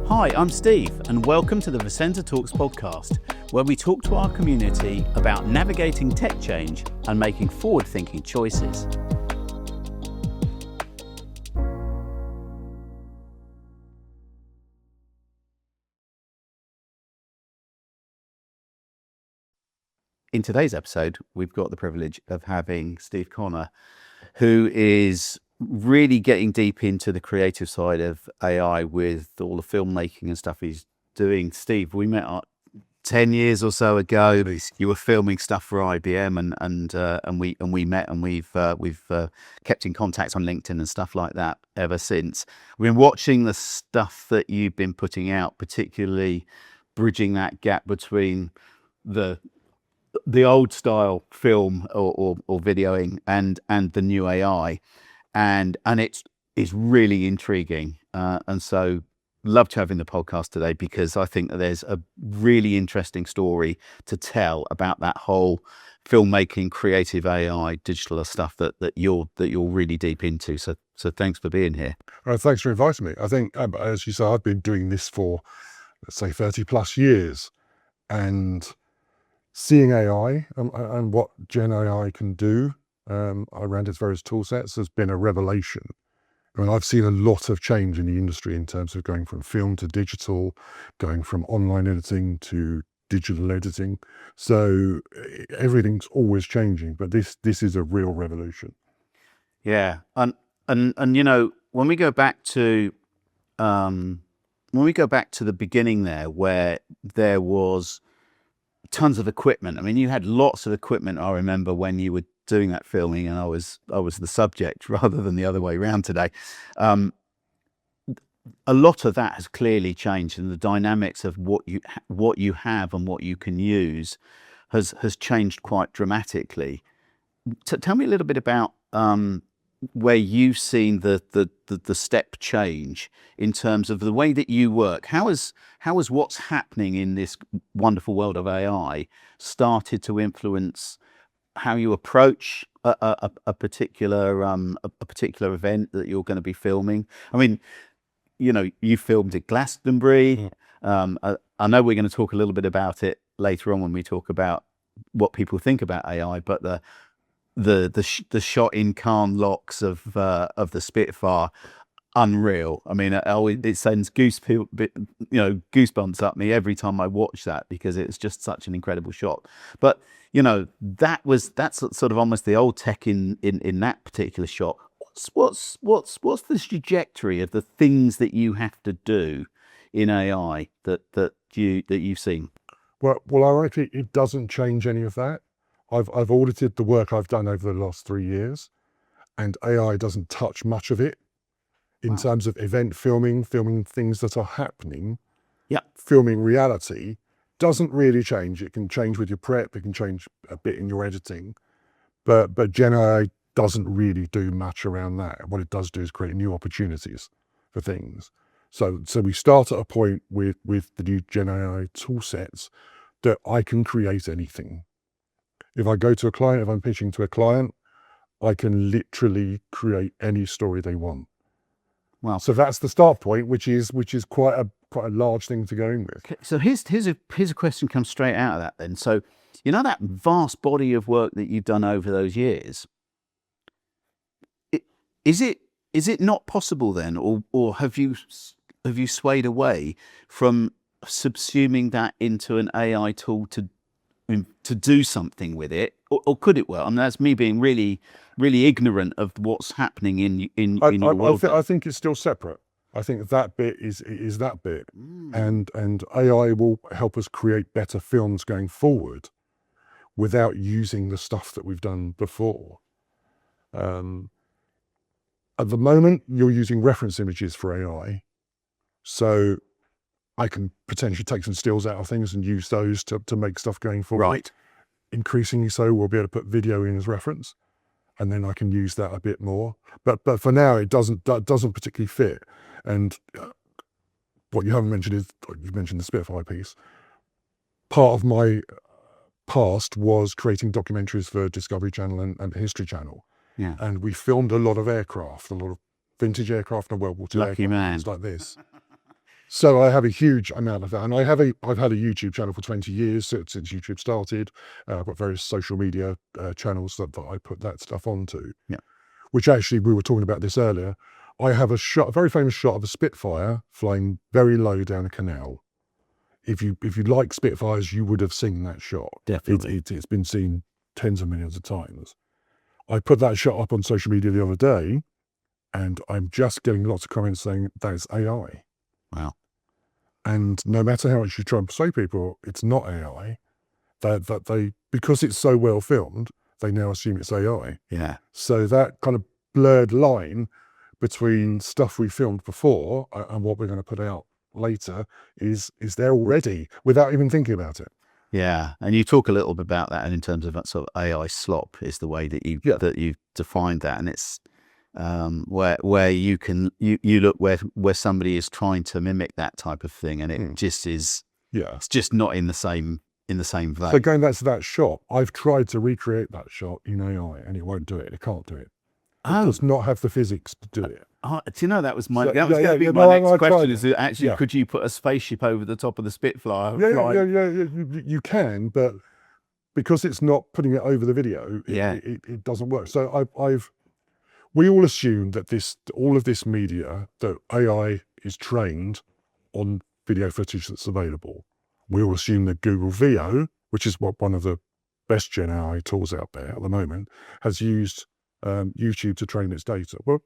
Hi, I'm Steve, and welcome to the Vicenta Talks podcast, where we talk to our community about navigating tech change and making forward-thinking choices. In today's episode, we've got the privilege of having Steve Connor, who is really getting deep into the creative side of AI with all the filmmaking and stuff he's doing. Steve, we met 10 years or so ago. You were filming stuff for IBM, and we met, and we've kept in contact on LinkedIn and stuff like that ever since. We've been watching the stuff that you've been putting out, particularly bridging that gap between the old style film or videoing and the new AI, and it's really intriguing, and so loved having the podcast today, because I think that there's a really interesting story to tell about that whole filmmaking, creative AI, digital stuff that you're really deep into. So thanks for being here. Thanks for inviting me. I think, as you say, I've been doing this for, let's say, 30 plus years, and seeing AI and what Gen AI can do around its various tool sets has been a revelation. I mean, I've seen a lot of change in the industry in terms of going from film to digital, going from online editing to digital editing. So everything's always changing, but this is a real revolution. Yeah, and you know, when we go back to the beginning there, where there was tons of equipment. I mean, you had lots of equipment. I remember when you were doing that filming, and I was the subject rather than the other way around today. A lot of that has clearly changed, and the dynamics of what you have and what you can use has changed quite dramatically. Tell me a little bit about where you've seen the step change in terms of the way that you work. How has what's happening in this wonderful world of AI started to influence how you approach a particular event that you're going to be filming? I mean, you know, you filmed at Glastonbury. I know we're going to talk a little bit about it later on when we talk about what people think about AI, but the shot in Cannes locks of the Spitfire, unreal. I mean, it sends goosebumps up me every time I watch that, because it's just such an incredible shot. But you know, that's sort of almost the old tech in that particular shot. What's the trajectory of the things that you have to do in AI that you've seen? Well, ironically, it doesn't change any of that. I've audited the work I've done over the last 3 years, and AI doesn't touch much of it in terms of event filming things that are happening. Yeah, filming reality doesn't really change. It can change with your prep, it can change a bit in your editing, but Gen AI doesn't really do much around that. What it does do is create new opportunities for things. So we start at a point with the new Gen AI tool sets that I can create anything. If I go to a client, if I'm pitching to a client, I can literally create any story they want. wow. So that's the start point, which is quite a large thing to go in with. So here's a question comes straight out of that then. So, you know, that vast body of work that you've done over those years, is it not possible then, or have you swayed away from subsuming that into an AI tool to do something with it, or could it work? I mean, that's me being really, really ignorant of what's happening in your world. I think it's still separate. I think that bit is that bit, and AI will help us create better films going forward without using the stuff that we've done before. At the moment, you're using reference images for AI, so I can potentially take some stills out of things and use those to make stuff going forward. Right. Increasingly so, we'll be able to put video in as reference, and then I can use that a bit more. But for now, it doesn't particularly fit. And what you haven't mentioned is, you've mentioned the Spitfire piece. Part of my past was creating documentaries for Discovery Channel and History Channel. Yeah. And we filmed a lot of aircraft, a lot of vintage aircraft and World War II Lucky aircraft, man. things like this. So I have a huge amount of that, and I've had a YouTube channel for 20 years since YouTube started. I've got various social media channels that I put that stuff onto. Yeah. Which actually, we were talking about this earlier. I have a very famous shot of a Spitfire flying very low down a canal. If you like Spitfires, you would have seen that shot. Definitely. It's been seen tens of millions of times. I put that shot up on social media the other day, and I'm just getting lots of comments saying that is AI. Wow. And no matter how much you try and persuade people, it's not AI. That they, because it's so well filmed, they now assume it's AI. Yeah. So that kind of blurred line between stuff we filmed before and what we're going to put out later is there already without even thinking about it. Yeah, and you talk a little bit about that, and in terms of that sort of AI slop is the way that you've defined that, and it's where you can you look where somebody is trying to mimic that type of thing, and it just is it's just not in the same vein. So going back to that shot, I've tried to recreate that shot in AI, and it won't do it. It can't do it. It does not have the physics to do it. Do you know that was my So, going to be my next question? Is that actually could you put a spaceship over the top of the Spitfire? Yeah. You can, but because it's not putting it over the video, it doesn't work. So we all assume that all of this media, that AI is trained on video footage that's available. We all assume that Google VO, which is one of the best Gen AI tools out there at the moment, has used YouTube to train its data. Well,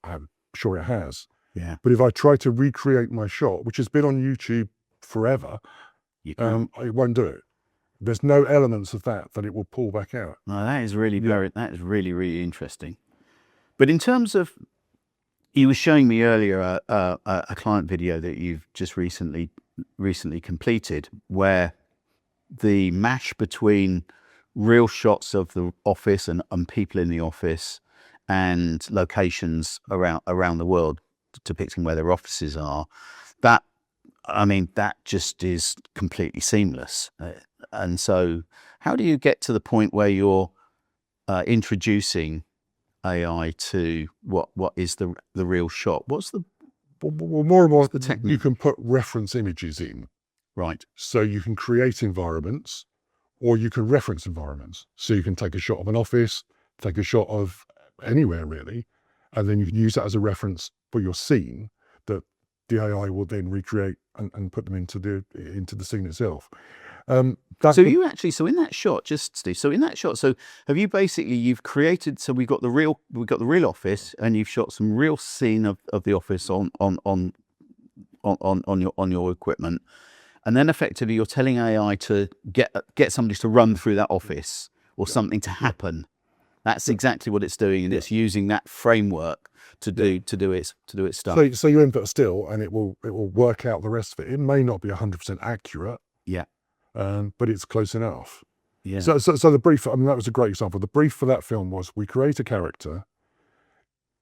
I'm sure it has. Yeah. But if I try to recreate my shot, which has been on YouTube forever, it won't do it. There's no elements of that it will pull back out. No, that is really really interesting. But in terms of, you were showing me earlier a client video that you've just recently completed, where the mash between real shots of the office and people in the office and locations around the world depicting where their offices are, that just is completely seamless. And so how do you get to the point where you're introducing AI to what is the real shot? What's the more and more the technique? You can put reference images in. Right. So you can create environments, or you can reference environments. So you can take a shot of an office, take a shot of anywhere really, and then you can use that as a reference for your scene that the AI will then recreate and put them into the scene itself. So in that shot, just Steve, so in that shot, so have you you've created, so we've got the real office, and you've shot some real scene of the office on your equipment, and then effectively you're telling AI to get somebody to run through that office or something to happen. That's exactly what it's doing, and it's using that framework to do its stuff. So you input a still, and it will work out the rest of it. It may not be 100% accurate. Yeah. But it's close enough. Yeah. So the brief, that was a great example. The brief for that film was, we create a character,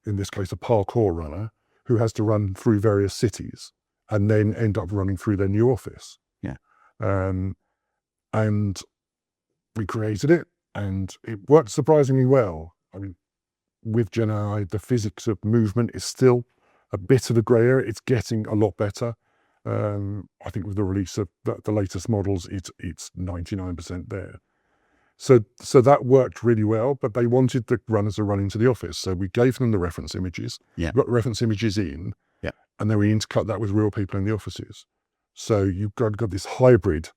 in this case a parkour runner, who has to run through various cities and then end up running through their new office. Yeah. And we created it, and it worked surprisingly well. I mean, with Gen AI, the physics of movement is still a bit of a grey area. It's getting a lot better. I think with the release of the latest models, it's 99% there. So that worked really well, but they wanted the runners to run into the office. So we gave them the reference images, got reference images in, and then we intercut that with real people in the offices. So you've got this hybrid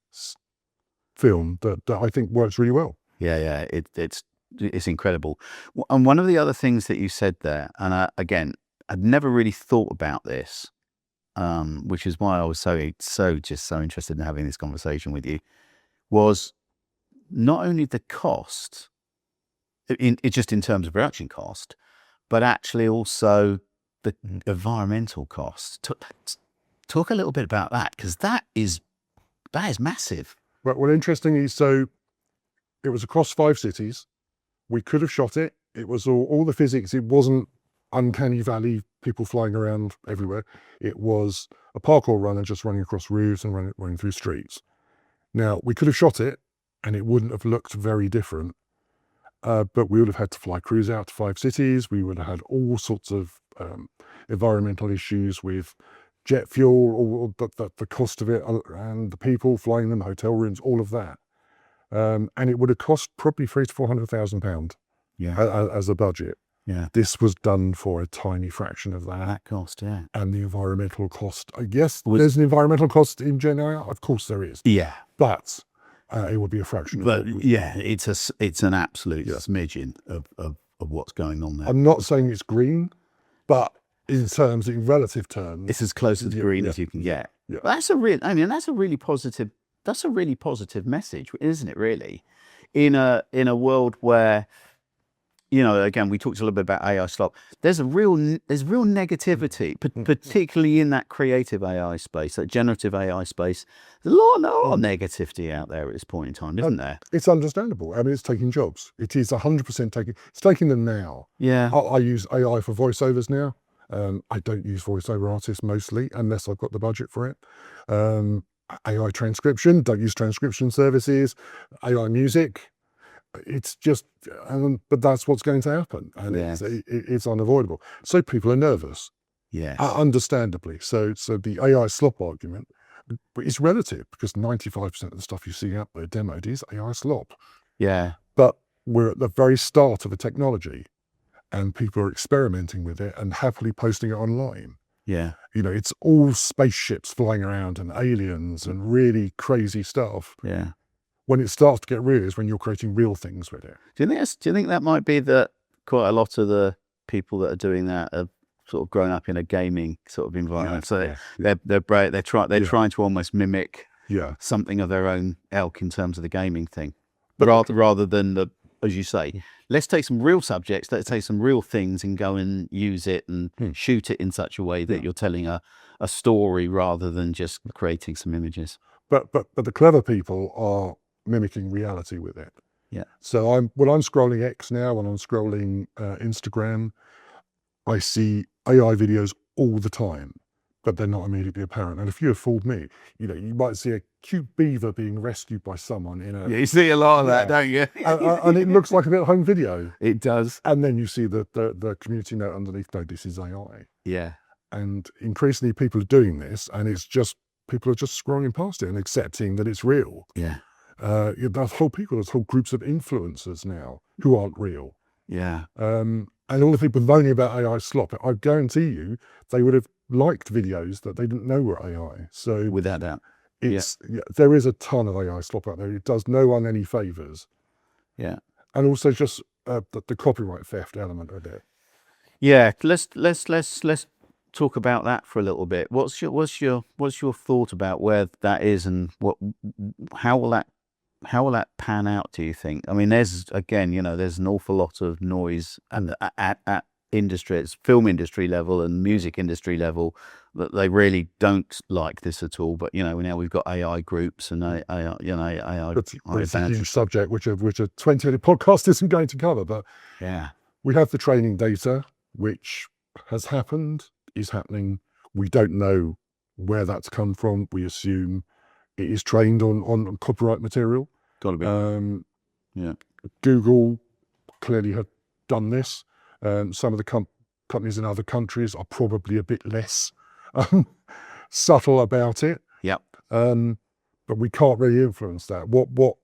film that I think works really well. Yeah, it's incredible. And one of the other things that you said there, and again, I'd never really thought about this, which is why I was so interested in having this conversation with you, was not only the cost, just in terms of production cost, but actually also the environmental cost. Talk a little bit about that, because that is massive. Well, interestingly, so it was across 5 cities. We could have shot it. It was all the physics. It wasn't uncanny valley, people flying around everywhere. It was a parkour runner just running across roofs and running through streets. Now, we could have shot it, and it wouldn't have looked very different. But we would have had to fly crews out to 5 cities. We would have had all sorts of environmental issues with jet fuel, or the cost of it, and the people flying them, hotel rooms, all of that. And it would have cost probably £300,000 to £400,000 as a budget. Yeah. This was done for a tiny fraction of that. That cost, yeah. And the environmental cost, yes, there's an environmental cost in Gen AI, of course there is. Yeah. But it would be a fraction of But what yeah, it's an absolute smidgen of what's going on there. I'm not saying it's green, but in relative terms, It's as close to green as you can get. Yeah. But that's a really positive message, isn't it, really? In a world where, again, we talked a little bit about AI slop. There's real negativity, particularly in that creative AI space, that generative AI space. There's a lot of negativity out there at this point in time, isn't there? It's understandable. I mean, it's taking jobs. It is 100% taking. It's taking them now. Yeah. I use AI for voiceovers now. I don't use voiceover artists mostly, unless I've got the budget for it. AI transcription, don't use transcription services. AI music. It's just, but that's what's going to happen, and it's unavoidable. So people are nervous, understandably. So the AI slop argument is relative, because 95% of the stuff you see out there demoed is AI slop. Yeah. But we're at the very start of a technology, and people are experimenting with it and happily posting it online. Yeah. It's all spaceships flying around and aliens and really crazy stuff. Yeah. When it starts to get real is when you're creating real things with it. Do you think that might be that quite a lot of the people that are doing that have sort of grown up in a gaming sort of environment? They're trying to almost mimic something of their own ilk in terms of the gaming thing, but rather than as you say, let's take some real subjects, let's take some real things and go and use it and shoot it in such a way that you're telling a story rather than just creating some images. But the clever people are mimicking reality with it. Yeah. So when I'm scrolling X now, when I'm scrolling Instagram, I see AI videos all the time, but they're not immediately apparent. And if you have fooled me, you might see a cute beaver being rescued by someone in a... Yeah, you see a lot of that, don't you? and it looks like a little home video. It does. And then you see the community note underneath, no, this is AI. Yeah. And increasingly people are doing this, and people are just scrolling past it and accepting that it's real. Yeah. There's whole groups of influencers now who aren't real. Yeah. And all the people moaning about AI slop, I guarantee you they would have liked videos that they didn't know were AI. So without doubt, there is a ton of AI slop out there. It does no one any favors. Yeah. And also just the copyright theft element of it. Yeah. Let's talk about that for a little bit. What's your thought about where that is, and how will that pan out, do you think? I mean, there's an awful lot of noise and at industry, it's film industry level and music industry level, that they really don't like this at all. But now we've got AI groups and AI. It's a huge subject, which a 20-minute podcast isn't going to cover. But we have the training data, which has happened, is happening. We don't know where that's come from. We assume it is trained on copyright material. Got to be. Google clearly have done this. Some of the companies in other countries are probably a bit less subtle about it. Yep. But we can't really influence that. What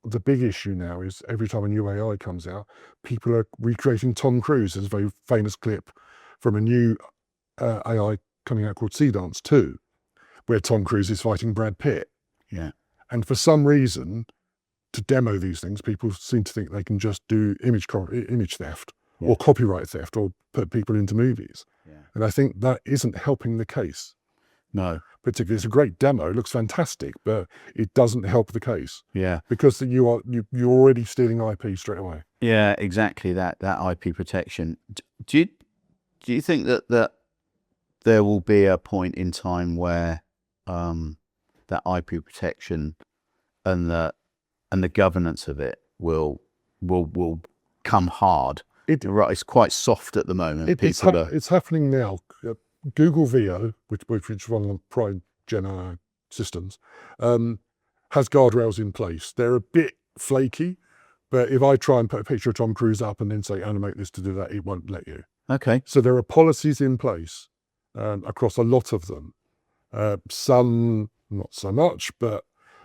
the big issue now is, every time a new AI comes out, people are recreating Tom Cruise. There's a very famous clip from a new AI coming out called Sea Dance 2, where Tom Cruise is fighting Brad Pitt. Yeah. And for some reason, to demo these things, people seem to think they can just do image theft or copyright theft or put people into movies. Yeah. And I think that isn't helping the case. No. Particularly, it's a great demo, it looks fantastic, but it doesn't help the case. Yeah. Because you're already stealing IP straight away. Yeah, exactly that IP protection. Do you think that there will be a point in time where that IP protection and the governance of it will come hard? It's quite soft at the moment. It's happening now. Google VO, which is one of the prime Gen AI systems, has guardrails in place. They're a bit flaky, but if I try and put a picture of Tom Cruise up and then say animate this to do that, it won't let you. Okay. So there are policies in place across a lot of them Some not so much, but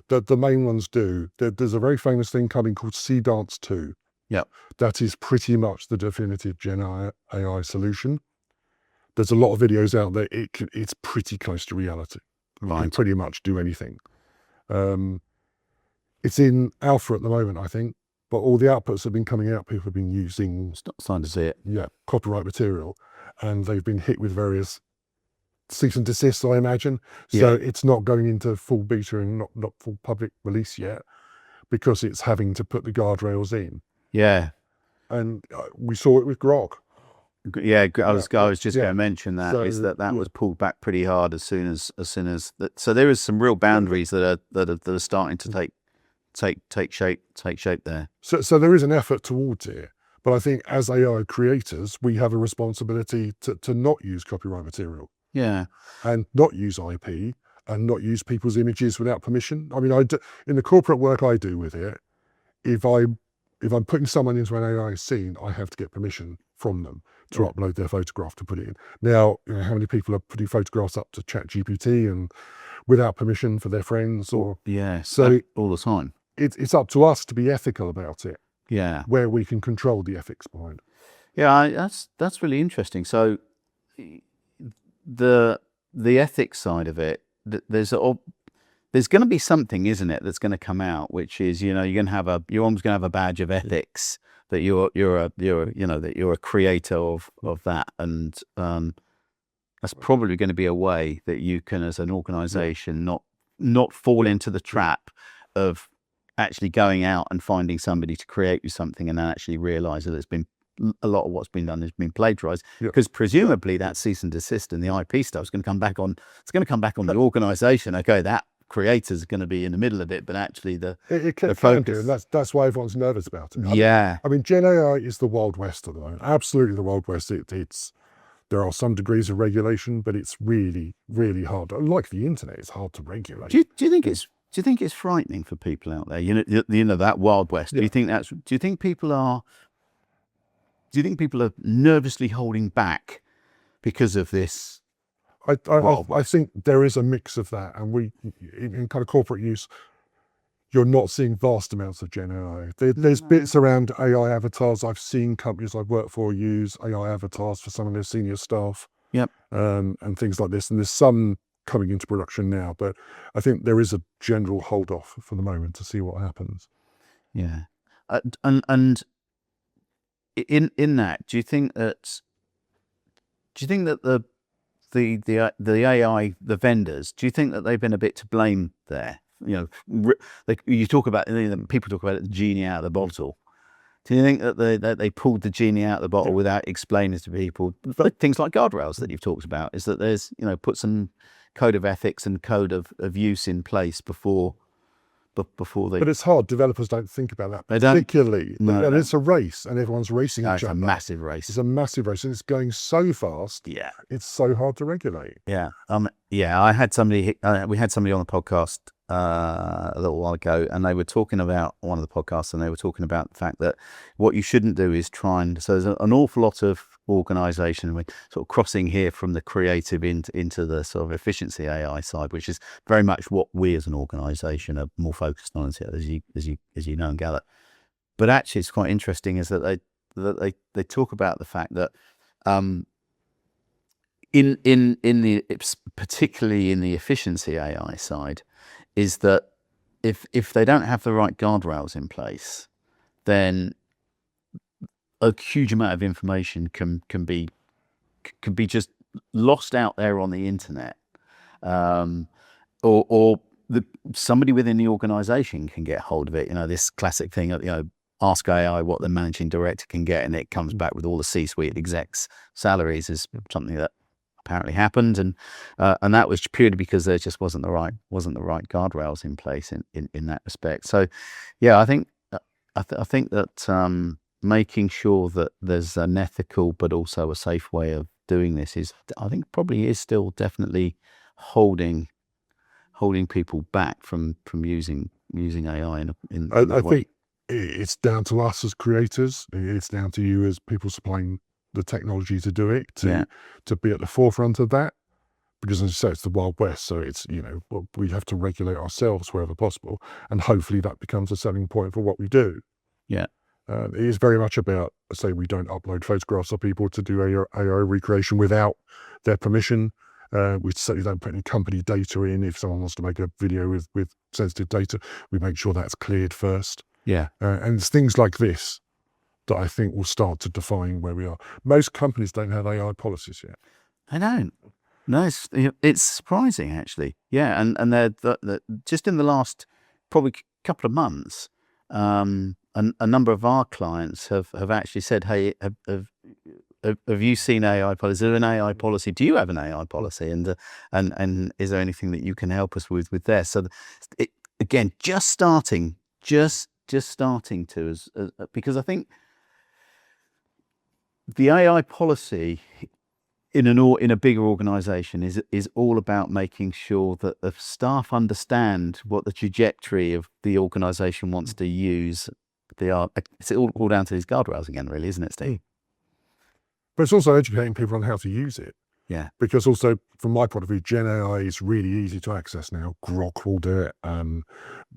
the main ones do. There's a very famous thing coming called Sea Dance 2. Yep. That is pretty much the definitive Gen AI solution. There's a lot of videos out there. It's pretty close to reality. You can Right. pretty much do anything. It's in alpha at the moment, I think, but all the outputs have been coming out. People have been using, It's not starting to see it. copyright material, and they've been hit with various cease and desists, I imagine. Yeah. So it's not going into full beta and not full public release yet, because it's having to put the guardrails in. Yeah. And we saw it with Grok. Yeah, I was just Yeah. going to mention that, So, is that yeah. was pulled back pretty hard as soon as that. So there is some real boundaries that are starting to take shape there. So there is an effort towards it, but I think as AI creators, we have a responsibility to not use copyright material Yeah. and not use IP and not use people's images without permission. I mean, in the corporate work I do with it, if I'm putting someone into an AI scene, I have to get permission from them to upload their photograph to put it in. Now, how many people are putting photographs up to ChatGPT and without permission for their friends? Or Yeah. so all the time. it's up to us to be ethical about it, Yeah. where we can control the ethics behind it. Yeah. That's really interesting. So the ethics side of it, there's going to be something, isn't it, that's going to come out, which is, you're almost going to have a badge of ethics that you're a creator of that, and that's probably going to be a way that you can, as an organization, not fall into the trap of actually going out and finding somebody to create you something and then actually realize that it's been, a lot of what's been done has been plagiarized, because presumably that cease and desist and the IP stuff is going to come back on. It's going to come back on the organization. Okay, that creator's going to be in the middle of it, but actually It can focus. do, and that's why everyone's nervous about it. Yeah. I mean, Gen AI is the Wild West at the moment. Absolutely the Wild West. There are some degrees of regulation, but it's really, really hard. Like the internet, it's hard to regulate. Do you think it's frightening for people out there? That Wild West. Do you think people are nervously holding back because of this? I think there is a mix of that, and in kind of corporate use, you're not seeing vast amounts of Gen AI. There's bits around AI avatars. I've seen companies I've worked for use AI avatars for some of their senior staff. Yep. And things like this. And there's some coming into production now, but I think there is a general hold off for the moment to see what happens. Yeah. And in that, do you think that the AI, the vendors, do you think that they've been a bit to blame there? You talk about, people talk about it, the genie out of the bottle. Do you think that they pulled the genie out of the bottle without explaining to people things like guardrails that you've talked about? Is that there's, put some code of ethics and code of use in place before they. But it's hard. Developers don't think about that They don't. particularly. No. And it's a race, and everyone's racing each It's other. a massive race. It's a massive race, and it's going so fast. Yeah. It's so hard to regulate. Yeah. I had somebody. We had somebody on the podcast a little while ago, and they were talking about one of the podcasts, and they were talking about the fact that what you shouldn't do is try and. So there's an awful lot of organisation, we're sort of crossing here from the creative into the sort of efficiency AI side, which is very much what we as an organisation are more focused on, as you know and gather. But actually, it's quite interesting is that they talk about the fact that particularly in the efficiency AI side, is that if they don't have the right guardrails in place, then a huge amount of information can be just lost out there on the internet, or somebody within the organisation can get hold of it. This classic thing, ask AI what the managing director can get, and it comes back with all the C-suite execs' salaries, is something that apparently happened, and that was purely because there just wasn't the right guardrails in place in that respect. So, yeah, I think that making sure that there's an ethical but also a safe way of doing this probably is still definitely holding people back from using AI in I think it's down to us as creators. It's down to you as people supplying the technology to do it, to be at the forefront of that. because as you say, it's the Wild West. So it's, we have to regulate ourselves wherever possible. And hopefully that becomes a selling point for what we do. Yeah. It is very much about, say, we don't upload photographs of people to do AI recreation without their permission. We certainly don't put any company data in. If someone wants to make a video with sensitive data, we make sure that's cleared first. Yeah. And it's things like this that I think will start to define where we are. Most companies don't have AI policies yet. I don't. No, it's surprising actually. Yeah, and they're just in the last probably couple of months, a number of our clients have actually said, "Hey, have you seen AI policy? Is there an AI policy? Do you have an AI policy? And is there anything that you can help us with there?" So, again, just starting to because I think the AI policy in a bigger organization is all about making sure that the staff understand what the trajectory of the organization wants to use. It's all down to these guardrails again, really, isn't it, Steve? But it's also educating people on how to use it. Yeah. Because also, from my point of view, Gen AI is really easy to access now. Grok will do it.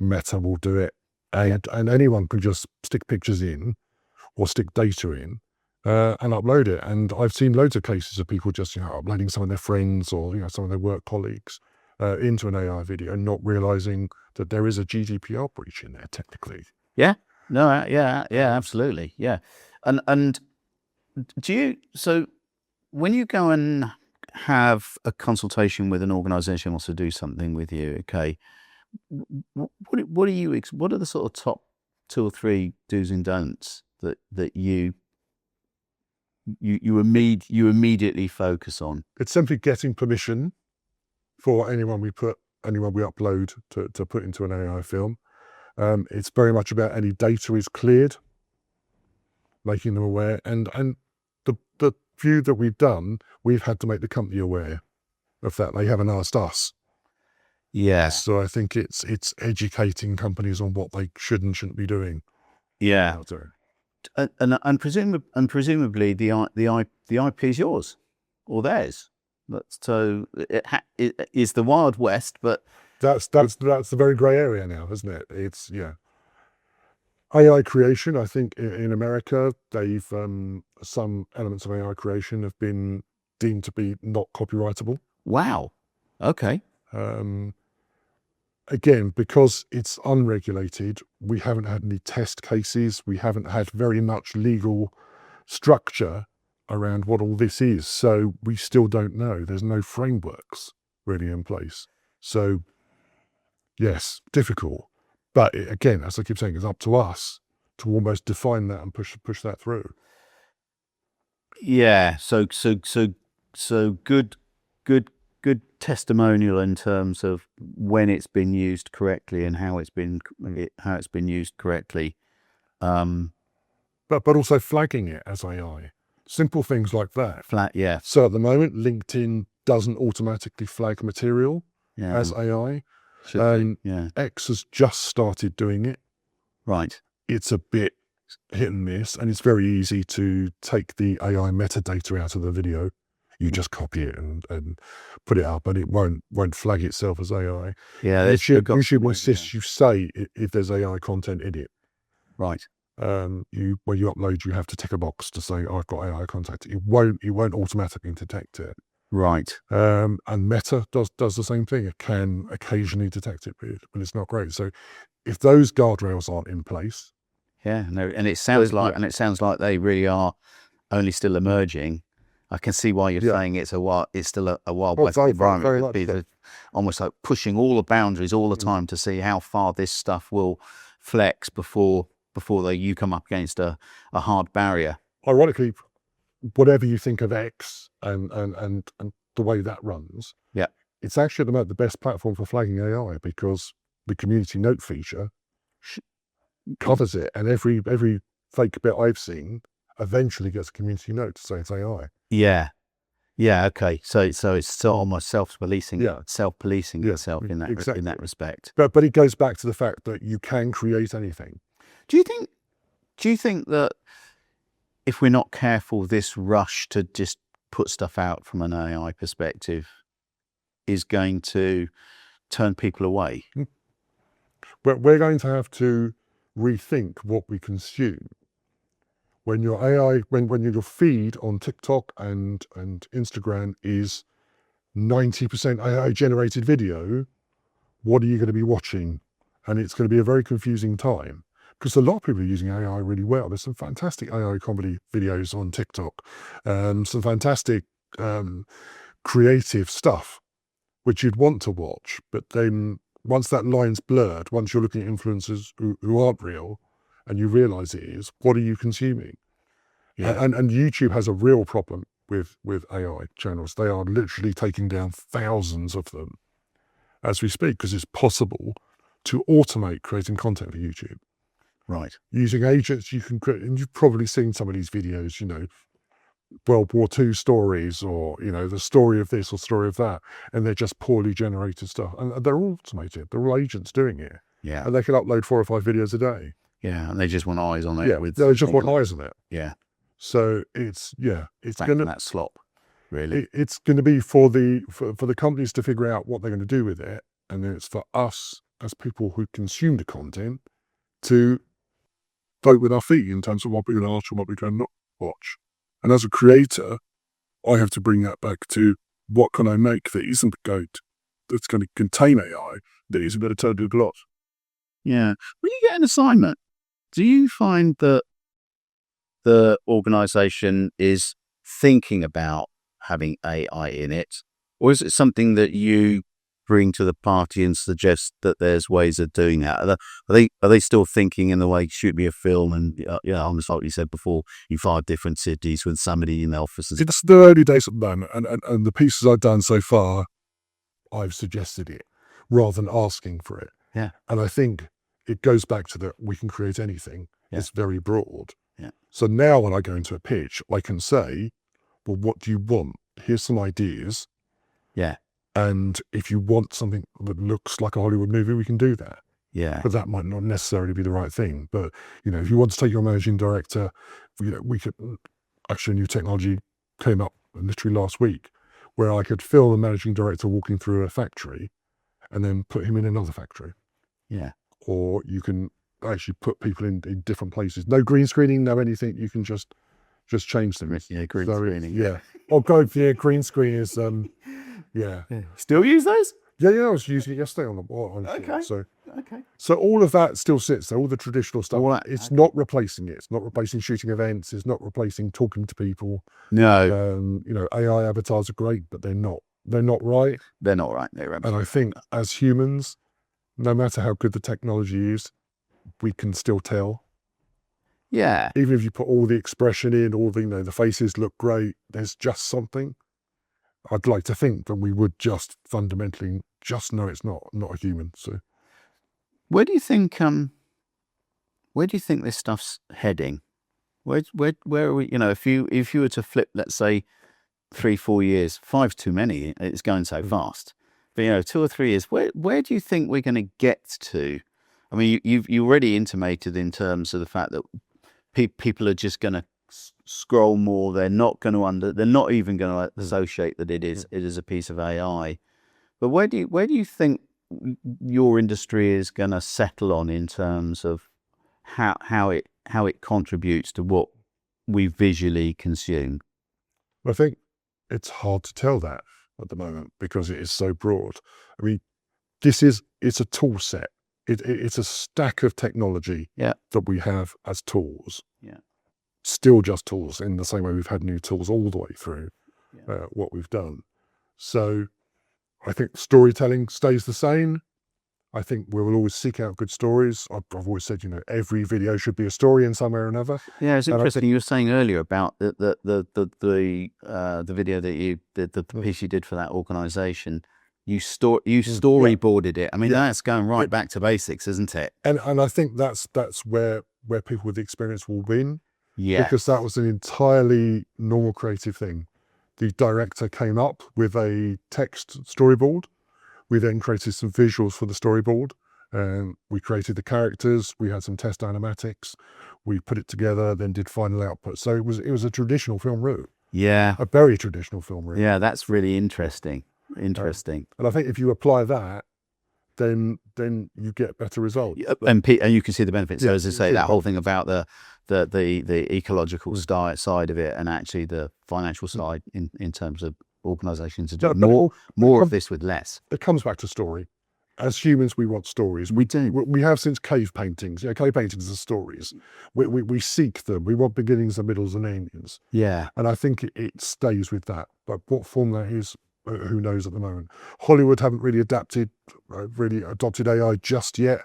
Meta will do it. And anyone can just stick pictures in or stick data in and upload it. And I've seen loads of cases of people just, uploading some of their friends or, some of their work colleagues into an AI video and not realizing that there is a GDPR breach in there, technically. Yeah. No, yeah, absolutely. Yeah. And so when you go and have a consultation with an organization who wants to do something with you, okay, what are the sort of top 2 or 3 do's and don'ts that you immediately focus on? It's simply getting permission for anyone we upload to put into an AI film. It's very much about any data is cleared, making them aware, and the few that we've done, we've had to make the company aware of that. They haven't asked us. Yeah. So I think it's educating companies on what they should and shouldn't be doing. Yeah. And presumably the IP is yours or theirs. So it is the Wild West, but that's the very grey area now, isn't it? It's AI creation. I think in America, they've some elements of AI creation have been deemed to be not copyrightable. Wow. Okay. Again, because it's unregulated, we haven't had any test cases. We haven't had very much legal structure around what all this is. So we still don't know. There's no frameworks really in place. So yes, difficult. But again, as I keep saying, it's up to us to almost define that and push that through. Yeah. So good testimonial in terms of when it's been used correctly and how it's been used correctly. But also flagging it as AI. Simple things like that. Yeah. So at the moment, LinkedIn doesn't automatically flag material as AI. X has just started doing it. Right. It's a bit hit and miss, and it's very easy to take the AI metadata out of the video. You just copy it and put it up, and it won't flag itself as AI. Yeah. YouTube will insist you say if there's AI content in it. Right. When you upload, you have to tick a box to say, I've got AI content. It won't automatically detect it. Right. And Meta does the same thing. It can occasionally detect it, but it's not great. So if those guardrails aren't in place. Yeah. No, and it sounds like they really are only still emerging. I can see why you're saying it's still a Wild West environment. They're almost like pushing all the boundaries all the time to see how far this stuff will flex before you come up against a hard barrier. Ironically, whatever you think of X and the way that runs, it's actually at the moment the best platform for flagging AI because the community note feature covers it, and every fake bit I've seen eventually gets a community note to say it's AI. Yeah. Okay. So it's almost self-policing itself in that respect. But it goes back to the fact that you can create anything. Do you think that if we're not careful, this rush to just put stuff out from an AI perspective is going to turn people away? We're going to have to rethink what we consume. When your AI, when your feed on TikTok and Instagram is 90% AI generated video, what are you going to be watching? And it's going to be a very confusing time, because a lot of people are using AI really well. There's some fantastic AI comedy videos on TikTok, some fantastic creative stuff which you'd want to watch. But then once that line's blurred, once you're looking at influencers who aren't real and you realize it is, what are you consuming? Yeah. And YouTube has a real problem with AI channels. They are literally taking down thousands of them as we speak, because it's possible to automate creating content for YouTube. Right. Using agents, you can create, and you've probably seen some of these videos, you know, World War II stories, or, you know, the story of this or story of that, and they're just poorly generated stuff. And they're all automated. They're all agents doing it. Yeah. And they can upload 4 or 5 videos a day. Yeah. And they just want eyes on it. Yeah, they just want eyes on it. Yeah. So it's Back going to to, that slop, really. it's going to be for the companies to figure out what they're going to do with it, and then it's for us as people who consume the content to vote with our feet in terms of what we're going to watch and what we're going to not watch. And as a creator, I have to bring that back to what can I make that isn't that's going to contain AI, that isn't going to turn to a glot. Yeah. When you get an assignment, do you find that the organization is thinking about having AI in it, or is it something that you bring to the party and suggest that there's ways of doing that? Are they still thinking in the way, shoot me a film, and almost like you said before, in 5 different cities with somebody in the offices? It's the early days at the moment, and the pieces I've done so far, I've suggested it rather than asking for it. Yeah. And I think it goes back to that we can create anything. Yeah. It's very broad. Yeah. So now when I go into a pitch, I can say, well, what do you want? Here's some ideas. Yeah. And if you want something that looks like a Hollywood movie, we can do that. Yeah. But that might not necessarily be the right thing. But, you know, if you want to take your managing director, you know, we could, actually, a new technology came up literally last week where I could film the managing director walking through a factory and then put him in another factory. Yeah. Or you can actually put people in different places. No green screening, no anything. You can just change them. Yeah, green screening. Yeah. Oh, God, yeah, green screen is, yeah. Still use those? Yeah, I was using it yesterday on Okay. So, so all of that still sits there, all the traditional stuff. All that- it's not replacing it. It's not replacing shooting events. It's not replacing talking to people. No, You know, AI avatars are great, but they're not right. they're not right. They're And I think as humans, no matter how good the technology is, we can still tell. yeah. Even if you put all the expression in, all the, you know, the faces look great, there's just something. I'd like to think that we would just fundamentally just know it's not a human. So Where do you think this stuff's heading? Where are we? You know, if you were to flip, let's say 3-4 years, 5's too many. It's going so fast. But, you know, 2 or 3 years, where do you think we're going to get to? I mean, you already intimated in terms of the fact that people are just going to scroll more. They're not even going to associate that it is a piece of AI. But where do you think your industry is going to settle on in terms of how it contributes to what we visually consume? I think it's hard to tell that at the moment because it is so broad. I mean, it's a tool set. It's a stack of technology that we have as tools. Yeah. Still just tools, in the same way we've had new tools all the way through what we've done. So I think storytelling stays the same. I think we will always seek out good stories. I've always said, you know, every video should be a story in some way or another. Yeah, it's interesting. You were saying earlier about the video that the piece you did for that organisation. You storyboarded it. I mean, that's going right back to basics, isn't it? And I think that's where people with experience will win. Yeah. Because that was an entirely normal creative thing. The director came up with a text storyboard. We then created some visuals for the storyboard. We created the characters. We had some test animatics. We put it together, then did final output. So it was a traditional film route. Yeah. A very traditional film route. Yeah, that's really interesting. Interesting. And I think if you apply that, then you get better results. And you can see the benefits. So Yeah, as I you say, see that the whole thing about the ecological side of it, and actually the financial side in terms of organisations to do No, but more of this with less. it comes back to story. As humans, we want stories. We do. We have since cave paintings. Cave paintings are stories. We seek them. We want beginnings and middles and endings. Yeah. And I think it stays with that. But what form that is, who knows at the moment. Hollywood haven't really adopted AI just yet,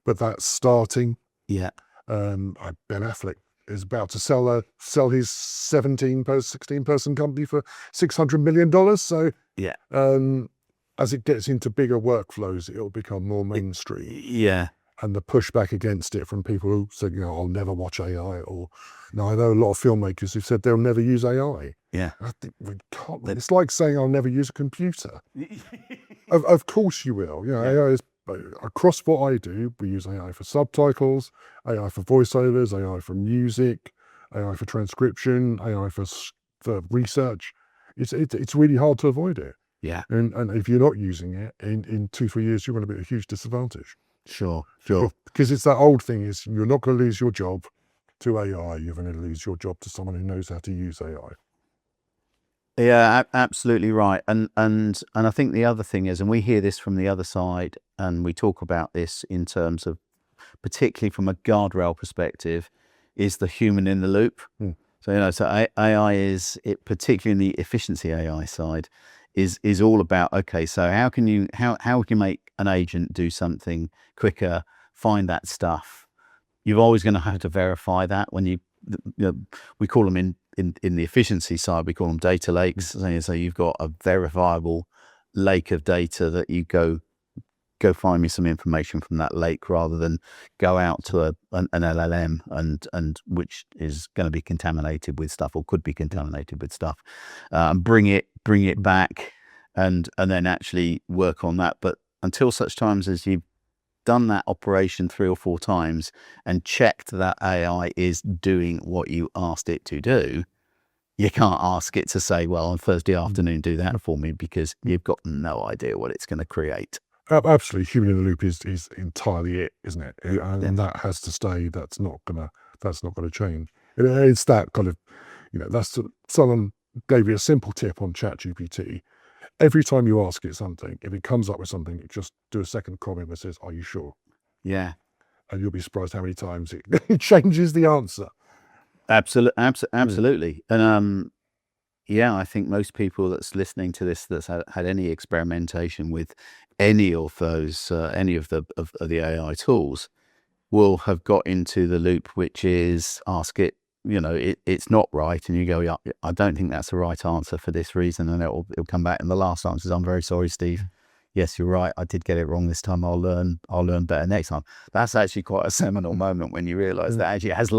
but that's starting. Yeah. Ben Affleck is about to sell his 16 person company for $600 million. So Yeah. as it gets into bigger workflows, it'll become more mainstream. Yeah. And the pushback against it from people who said, I'll never watch AI, or I know a lot of filmmakers who've said they'll never use AI. Yeah. I think we can't. It's like saying I'll never use a computer. Of course you will. AI is across what I do. We use AI for subtitles, AI for voiceovers, AI for music, AI for transcription, AI for research. It's really hard to avoid it. Yeah. And if you're not using it, in 2-3 years, you're going to be at a huge disadvantage. Sure. Because it's that old thing, is you're not going to lose your job to AI, you're going to lose your job to someone who knows how to use AI. Yeah, absolutely right. And I think the other thing is, and we hear this from the other side, and we talk about this in terms of, particularly from a guardrail perspective, is the human in the loop. So, so AI is, particularly in the efficiency AI side, is all about, okay, so how can you make an agent do something quicker, find that stuff? You're always going to have to verify that when we call them in the efficiency side, we call them data lakes. So you've got a verifiable lake of data that you go find me some information from that lake, rather than go out to an LLM and which is going to be contaminated with stuff, or could be contaminated with stuff, and bring it back and then actually work on that. But until such times as you've done that operation 3 or 4 times and checked that AI is doing what you asked it to do, you can't ask it to say, well, on Thursday afternoon, do that for me, because you've got no idea what it's going to create. Absolutely, human in the loop is entirely it, isn't it? And that has to stay. That's not gonna change. It's that kind of, that's someone gave you a simple tip on ChatGPT. Every time you ask it something, if it comes up with something, just do a second comment that says, "Are you sure?" Yeah, and you'll be surprised how many times it changes the answer. Absolutely. And yeah, I think most people that's listening to this, that's had any experimentation with any of those, any of the AI tools, will have got into the loop, which is ask it, it's not right, and you go, yeah, I don't think that's the right answer for this reason, and it'll come back, and the last answer is, I'm very sorry, Steve. Yes, you're right. I did get it wrong this time. I'll learn better next time. That's actually quite a seminal moment when you realise that actually it has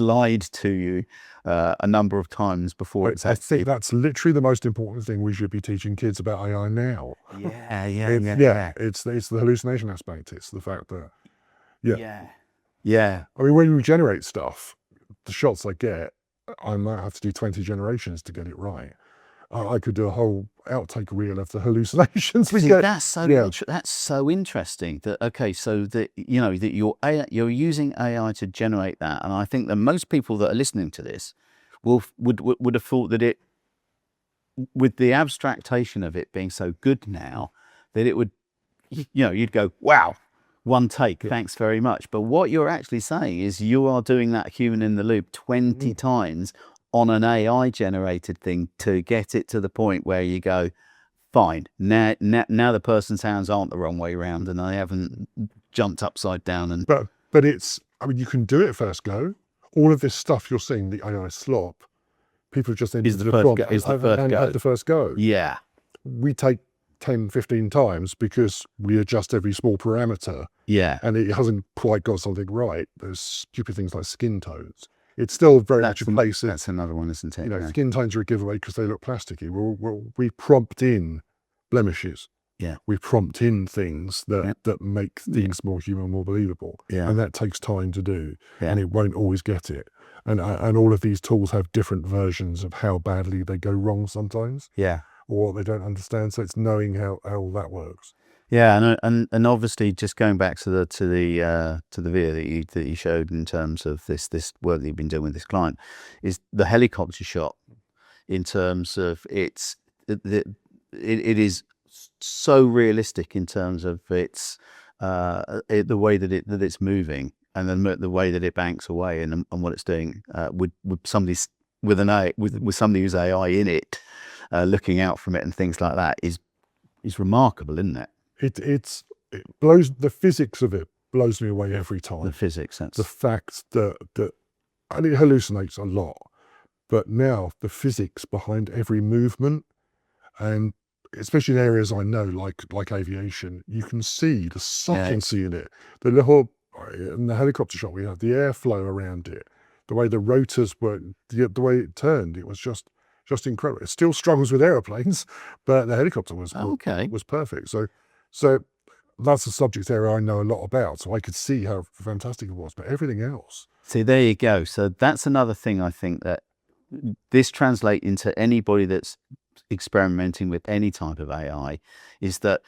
lied to you a number of times before. I think that's literally the most important thing we should be teaching kids about AI now. Yeah. It's the hallucination aspect. It's the fact that, yeah. I mean, when you generate stuff, the shots I get, I might have to do 20 generations to get it right. I could do a whole outtake reel of the hallucinations. That's so interesting. That so that that you're using AI to generate that, and I think that most people that are listening to this would have thought that it, with the abstractation of it being so good now, that it would, you'd go, wow, one take, thanks very much. But what you're actually saying is you are doing that human in the loop 20 times on an AI generated thing to get it to the point where you go, fine, now the person's hands aren't the wrong way around, and I haven't jumped upside down. And but it's, I mean, you can do it first go. All of this stuff you're seeing, the AI slop, people just entered the prompt at the first go. Yeah. We take 10, 15 times because we adjust every small parameter. Yeah. And it hasn't quite got something right. There's stupid things like skin tones. It's still very much a place. That's another one, isn't it? Skin tones are a giveaway because they look plasticky. We prompt in blemishes. Yeah. We prompt in things that make things more human, more believable. Yeah. And that takes time to do. Yeah. And it won't always get it. And all of these tools have different versions of how badly they go wrong sometimes. Yeah. or what they don't understand. So it's knowing how all that works. Yeah, and obviously, just going back to the video that you showed in terms of this work that you've been doing with this client, is the helicopter shot. In terms of it is so realistic in terms of its the way that it's moving, and then the way that it banks away, and what it's doing with somebody with somebody who's AI in it, looking out from it and things like that is remarkable, isn't it? It blows, the physics of it blows me away every time. The physics, that's the fact that and it hallucinates a lot, but now the physics behind every movement, and especially in areas I know, like aviation, you can see the subtlety in it. The little, in the helicopter shot, we have the airflow around it, the way the rotors were, the way it turned. It was just incredible. It still struggles with aeroplanes, but the helicopter was perfect. So that's a subject area I know a lot about, so I could see how fantastic it was. But everything else. See, there you go. So that's another thing I think that this translates into anybody that's experimenting with any type of AI, is that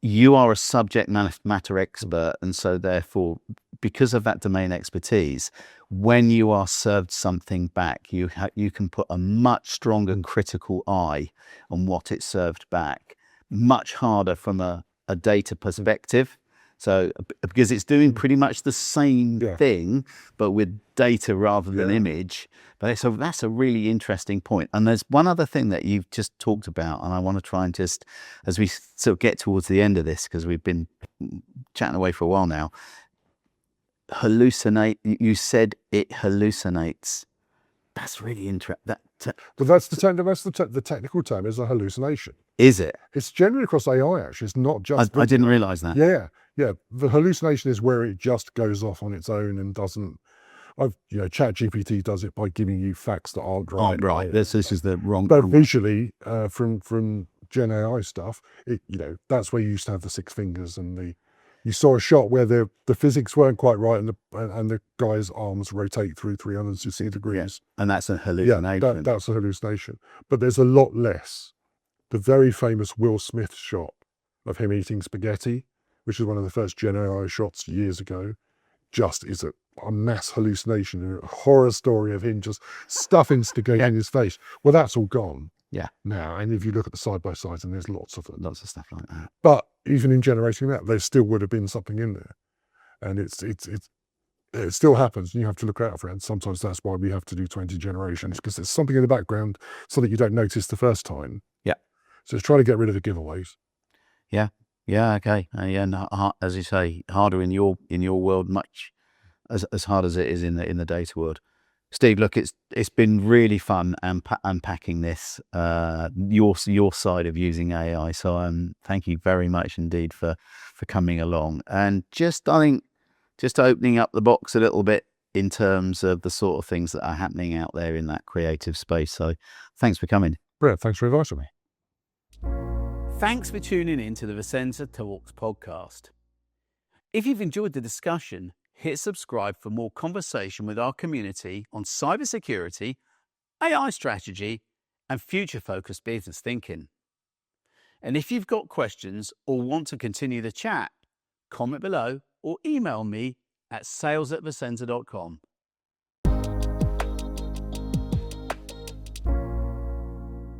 you are a subject matter expert, and so therefore, because of that domain expertise, when you are served something back, you can put a much stronger critical eye on what it served back, much harder from a data perspective. So because it's doing pretty much the same thing, but with data rather than image. But so that's a really interesting point. And there's one other thing that you've just talked about, and I want to try and just, as we sort of get towards the end of this, because we've been chatting away for a while now, hallucinate. You said it hallucinates. That's really interesting. But that's the technical term is a hallucination. Is it? It's generally across AI, actually. It's not just. I didn't realise that. Yeah. The hallucination is where it just goes off on its own and doesn't. ChatGPT does it by giving you facts that aren't right. Right. This is the wrong. But visually, from Gen AI stuff, that's where you used to have the six fingers, and you saw a shot where the physics weren't quite right, and the guy's arms rotate through 360 degrees. And that's a hallucination. Yeah, that's a hallucination. But there's a lot less. The very famous Will Smith shot of him eating spaghetti, which is one of the first Gen AI shots years ago, just is a mass hallucination and a horror story of him just stuffing spaghetti in his face. Well, that's all gone. Yeah. Now, and if you look at the side-by-sides, and there's lots of them. Lots of stuff like that. But even in generating that, there still would have been something in there. And it still happens, and you have to look out for it. And sometimes that's why we have to do 20 generations, because there's something in the background so that you don't notice the first time. Yeah. So it's trying to get rid of the giveaways. Yeah. Yeah. Okay. And as you say, harder in your world, much as hard as it is in the data world. Steve, look, it's been really fun unpacking this, your side of using AI. So thank you very much indeed for coming along, and I think just opening up the box a little bit in terms of the sort of things that are happening out there in that creative space. So thanks for coming. Brilliant. Thanks for inviting me. Thanks for tuning in to the Vicenza Talks podcast. If you've enjoyed the discussion, hit subscribe for more conversation with our community on cybersecurity, AI strategy, and future-focused business thinking. And if you've got questions or want to continue the chat, comment below or email me at sales@vicenza.com.